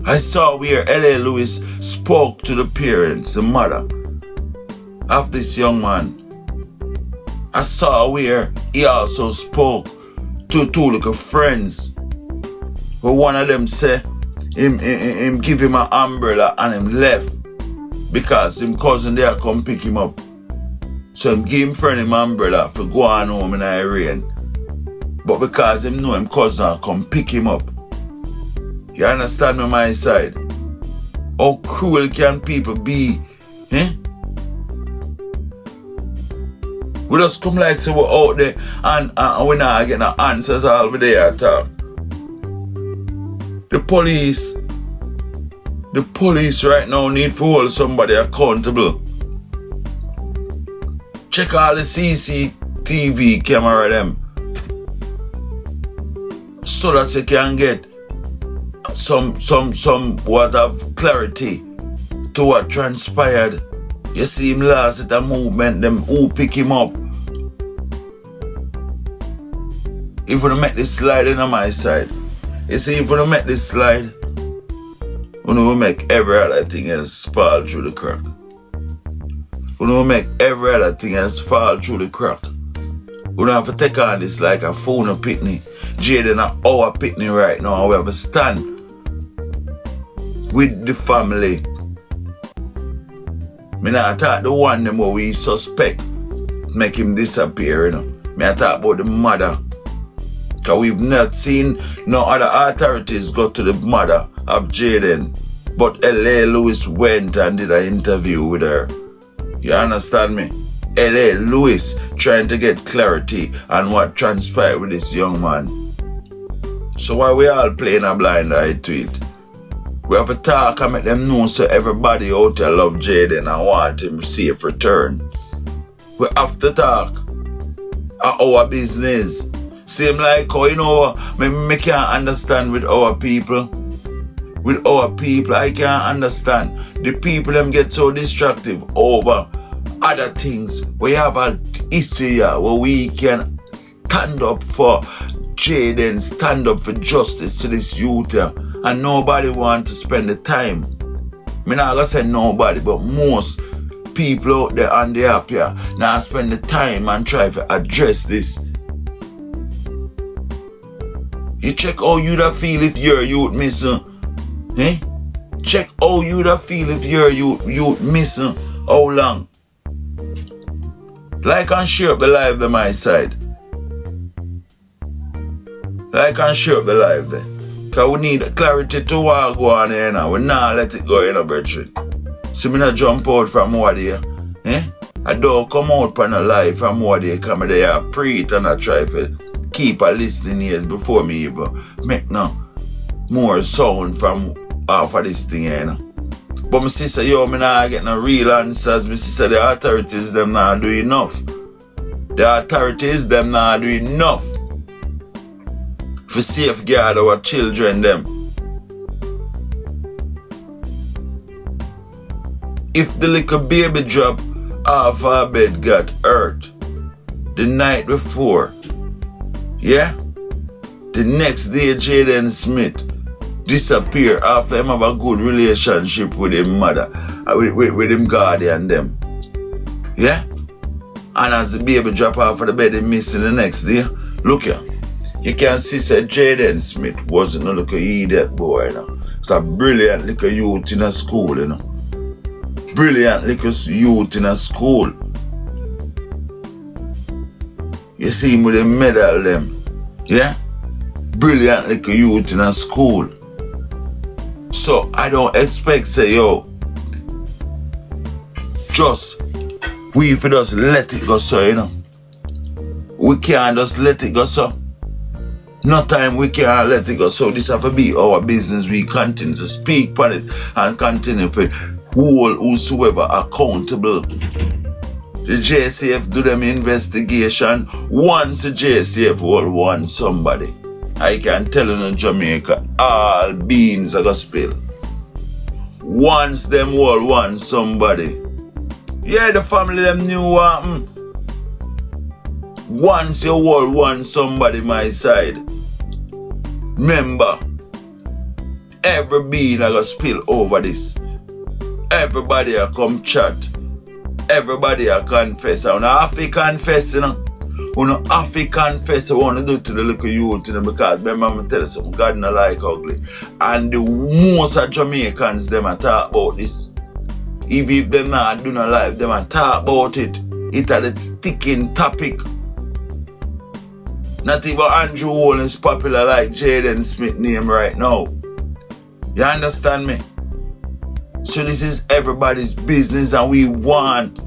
I saw where L.A. Lewis spoke to the parents, the mother of this young man. I saw where he also spoke to two little friends. But one of them said him give him an umbrella and him left because him cousin there come pick him up. So him give him friend him umbrella for go on home in the rain. But because him know him cousin come pick him up. You understand me, my side? How cruel can people be? Eh? We just come like say we're out there and we're not getting no answers all the day at all. The police right now need to hold somebody accountable. Check all the CCTV camera them so that you can get some what of clarity to what transpired. You see him last at a movement, them who pick him up. If we don't make this slide in on my side, you see, if we don't make this slide, we will make every other thing else fall through the crack. We will make every other thing else fall through the crack. We don't have to take on this like a phone of pitney. Jayden and our pitney right now. We have to stand with the family. Me not talk the one them where we suspect make him disappear, you know. Me I talk about the mother. Cause we've not seen no other authorities go to the mother of Jayden. But L.A. Lewis went and did an interview with her. You understand me? L.A. Lewis trying to get clarity on what transpired with this young man. So why we all playing a blind eye to it? We have to talk and make them know so everybody out there love Jayden and want him safe return. We have to talk our business. Same like how, you know, me can't understand with our people. With our people, I can't understand. The people them get so destructive over other things. We have a issue here where we can stand up for Jayden, stand up for justice to this youth here. And nobody want to spend the time. I'm not gonna say nobody, but most people out there on the app here now spend the time and try to address this. You check how you da feel if your youth missing. Eh? Check how you da feel if your youth missing. How long? Like and share up the live there my side. Like and share up the live there. Cause we need clarity to what go on here now. We not let it go, you know, brethren. So me not jump out from what there. Eh? I don't come out from a live from what there. Come there, I pray it and I try to keep a listening ears before me even make no more sound from half of this thing here, you know. But my sister, yo, me not get no real answers. My sister, the authorities, them not do enough. The authorities, them not do enough for safeguard our children, them. If the little baby drop off our bed got hurt the night before, yeah, the next day Jayden Smith disappear after him have a good relationship with his mother, with him guardian them. Yeah? And as the baby drop off of the bed, he missing the next day. Look here. You can see that Jayden Smith wasn't a little idiot boy, you know. It's a brilliant little youth in a school, you know. Brilliant little youth in a school. You see him with a medal them. Yeah? Brilliant little youth in a school. So I don't expect say, yo, just we if we just let it go so, you know. We can't just let it go so. No time we can't let it go. So this have to be our business. We continue to speak on it and continue to hold whosoever accountable. The JCF do them investigation. Once the JCF will want somebody, I can tell you in Jamaica, all beans are gonna spill. Once them will want somebody. Yeah, the family them knew what happened. Once you all want somebody my side, remember, Every bean I go spill over this. Everybody a come chat. Everybody a confess. I have to confess, you know. You know, have to confess what I want to do to the little youth, you know, because remember I'm tell you something, God not like ugly. And the most of Jamaicans, them a talk about this. Even if them not do not like, them a talk about it. It a sticking topic. Not even Andrew Wall is popular like Jayden Smith name right now. You understand me? So this is everybody's business and we want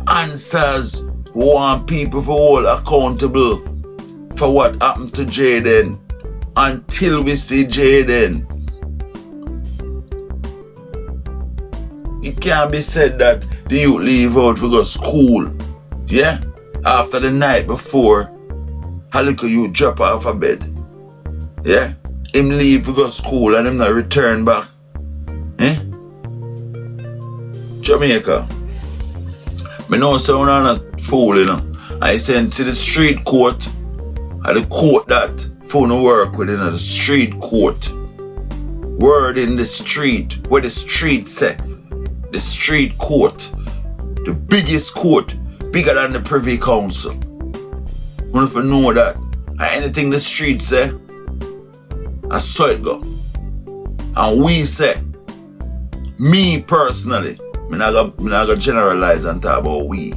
answers. We want people to hold accountable for what happened to Jayden until we see Jayden. It can't be said that the youth leave out to go school. Yeah? After the night before, a little youth drop off a bed. Yeah? Him leave to go school and him not return back. Eh? Jamaica. Me know someone on a fool, you know. I sent to the street court. At the court that phone work with, you know, the street court. Word in the street. Where the street say. The street court. The biggest court. Bigger than the Privy Council. You have to know that. And anything the street say, I saw it go. And we say, me personally, I'm not going to generalize and talk about we.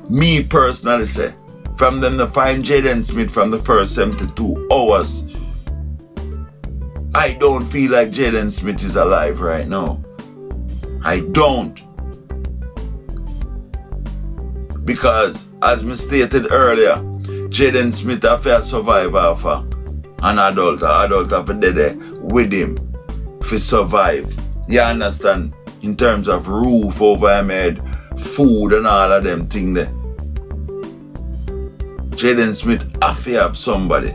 Me personally say, from them to find Jayden Smith from the first 72 hours, I don't feel like Jayden Smith is alive right now. I don't. Because, as me stated earlier, Jayden Smith have to survive off an adult. An adult have to be there with him to survive. You understand? In terms of roof over him head, food and all of them things there. Jayden Smith have to have somebody,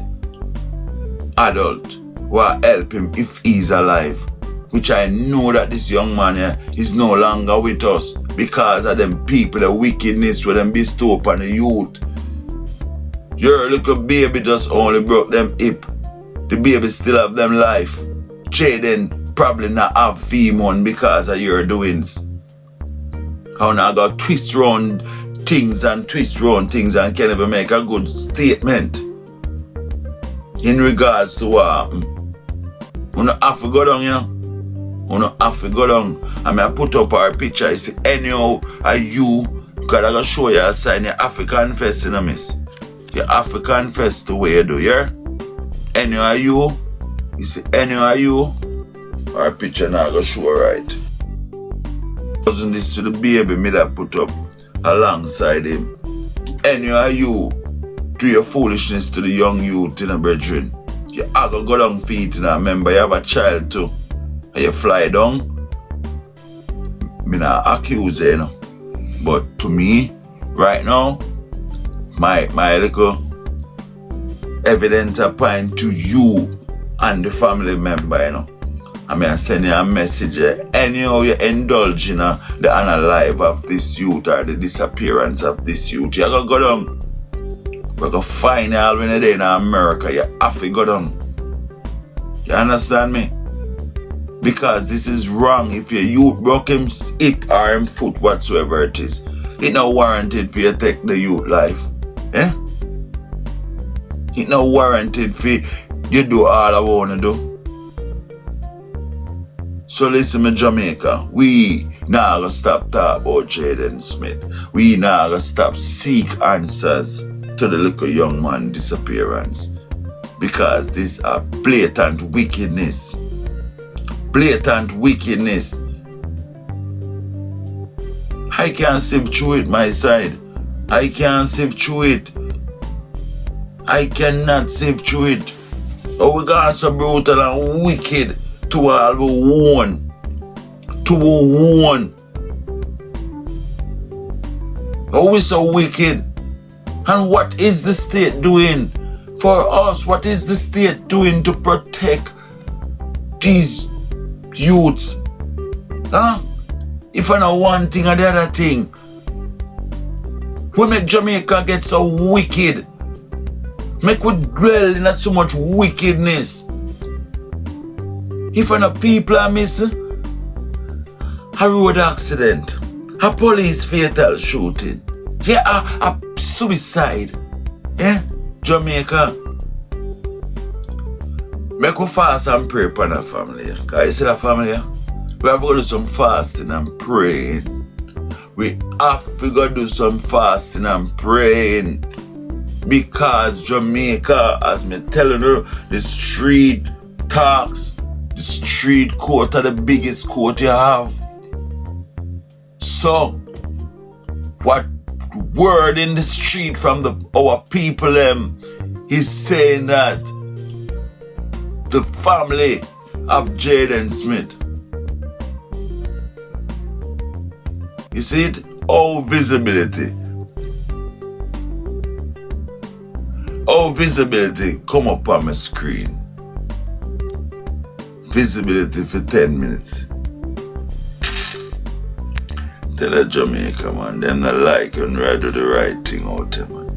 adult, who will help him if he's alive. Which I know that this young man here is no longer with us because of them people, the wickedness with them bestow upon the youth. Your little baby just only broke them hip. The baby still have them life. Jayden probably not have female because of your doings. How now got twist round things and can't even make a good statement in regards to what happened. You don't have to go down, you know. You don't have to go down. I mean, I put up our picture. You see, anyhow, are you, because I'm going to show you a sign, your African fest, you know, miss. Your African fest the way you do, yeah? Anyhow, are you? You see, anyhow, are you? Our picture now going to show right. Wasn't this to the baby me that put up alongside him? Anyhow, are you? Do your foolishness to the young youth, you know, brethren. You have to go down feet, you know. Remember, you have a child too. And you fly down. Me not accuse you, you know. But to me, right now, my little evidence point to you and the family member, you know. I mean, I send you a message. Anyhow, you indulge in the unalive of this youth or the disappearance of this youth. You gotta go down. We're gonna find out when you're there in America. You have to go down. You understand me? Because this is wrong. If your youth broke him hip or him foot, whatsoever it is, it's not warranted for you to take the youth life. Eh? It's not warranted for you do all I want to do. So listen, me Jamaica, we now gonna stop talking about Jayden Smith. We now gonna stop seek answers to the little young man disappearance. Because this are blatant wickedness. Blatant wickedness. I can't sift through it, my side. I can't sift through it. I cannot sift through it. Oh, we got so brutal and wicked to all we own. To we own. Oh, we so wicked. And what is the state doing for us? What is the state doing to protect these youths? Huh? If I know one thing or the other thing, we make Jamaica get so wicked. Make we dwell in so much wickedness. If enough people are missing, a road accident, a police fatal shooting, yeah, a suicide, yeah, Jamaica. Make we fast and pray for the family. Because you see the family, we have to do some fasting and praying. We have to do some fasting and praying. Because Jamaica, as me telling you, the street talks, the street court are the biggest court you have. So, what word in the street from our people is saying that the family of Jayden Smith. You see it? Oh, visibility. Oh, visibility come up on my screen. Visibility for 10 minutes. Tell a Jamaica, man, them not like when we do the right thing out there, man.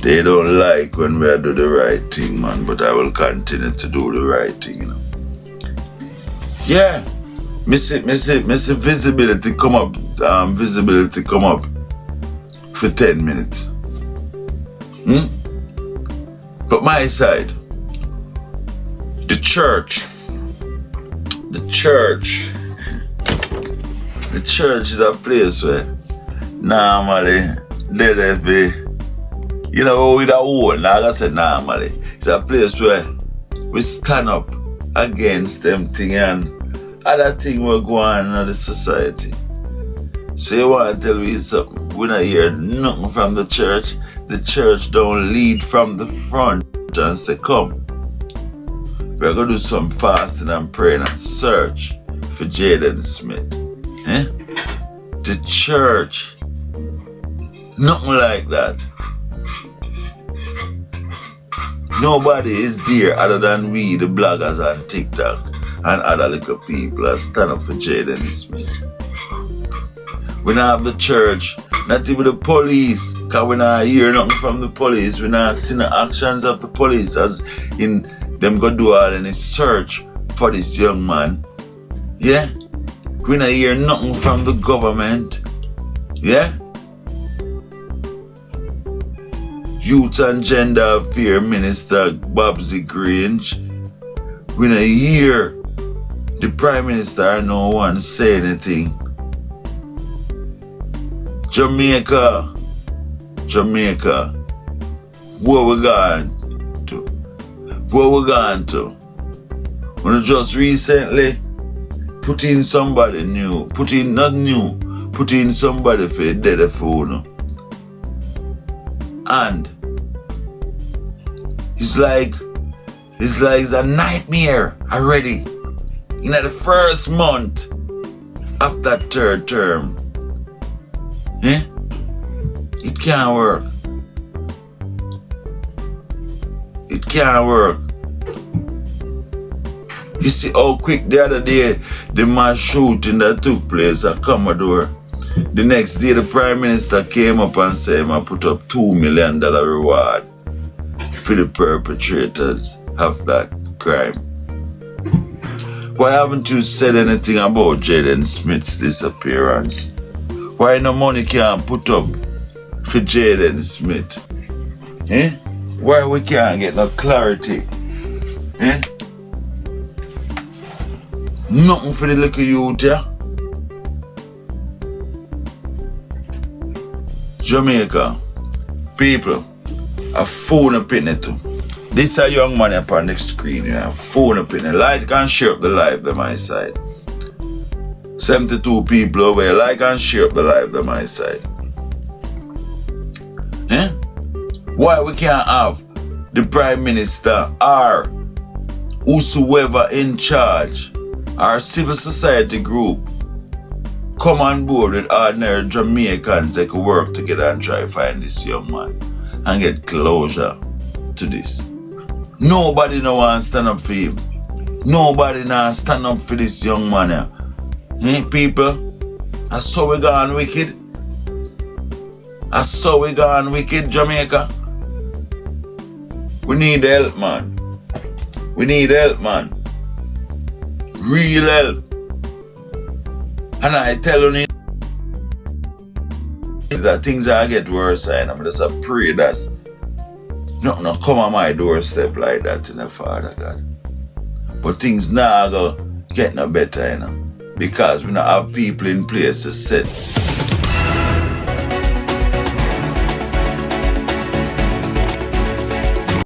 They don't like when we do the right thing, man, but I will continue to do the right thing, you know. Yeah, Missy visibility come up, for 10 minutes. But my side, the church is a place where normally they you know, with a whole, like I said, normally, it's a place where we stand up against them things and other things will go on in the society. So you want to tell me something? We don't hear nothing from the church. The church don't lead from the front and say, come, we're going to do some fasting and praying and search for Jayden Smith. The church, nothing like that. Nobody is there other than we, the bloggers on TikTok and other little people that stand up for Jayden Smith. We don't have the church, not even the police, because we don't hear nothing from the police. We don't see the actions of the police as in them go do all any search for this young man. Yeah? We don't hear nothing from the government. Yeah? Youth and Gender Affairs Minister Babsy Grange. We don't hear the Prime Minister or no one say anything. Jamaica, where we going to? Where we going to? When just recently put in somebody new, put in somebody for a dead phone. And it's like it's a nightmare already. In the first month of that third term. It can't work. It can't work. You see how quick the other day the mass shooting that took place at Commodore. The next day the Prime Minister came up and said I put up $2 million reward for the perpetrators of that crime. Why haven't you said anything about Jayden Smith's disappearance? Why no money can't put up for Jayden Smith? Why we can't get no clarity? Nothing for the little youth, yeah? Jamaica, people, a phone opinion too. This a young man up on the screen, yeah, phone opinion. Like and share up the live on my side. 72 people over here, like and share up the live on my side. Why we can't have the Prime Minister or whosoever in charge, our civil society group, come on board with ordinary Jamaicans that could work together and try to find this young man and get closure to this. Nobody no want to stand up for him. Nobody now stand up for this young man. People, I saw we gone wicked. I saw we gone wicked, Jamaica. We need help, man. We need help, man. Real help. And I tell you that things are get worse, and I'm just a pray that nothing no come on my doorstep like that in the Father God. But things now go get no better, because we don't have people in place to set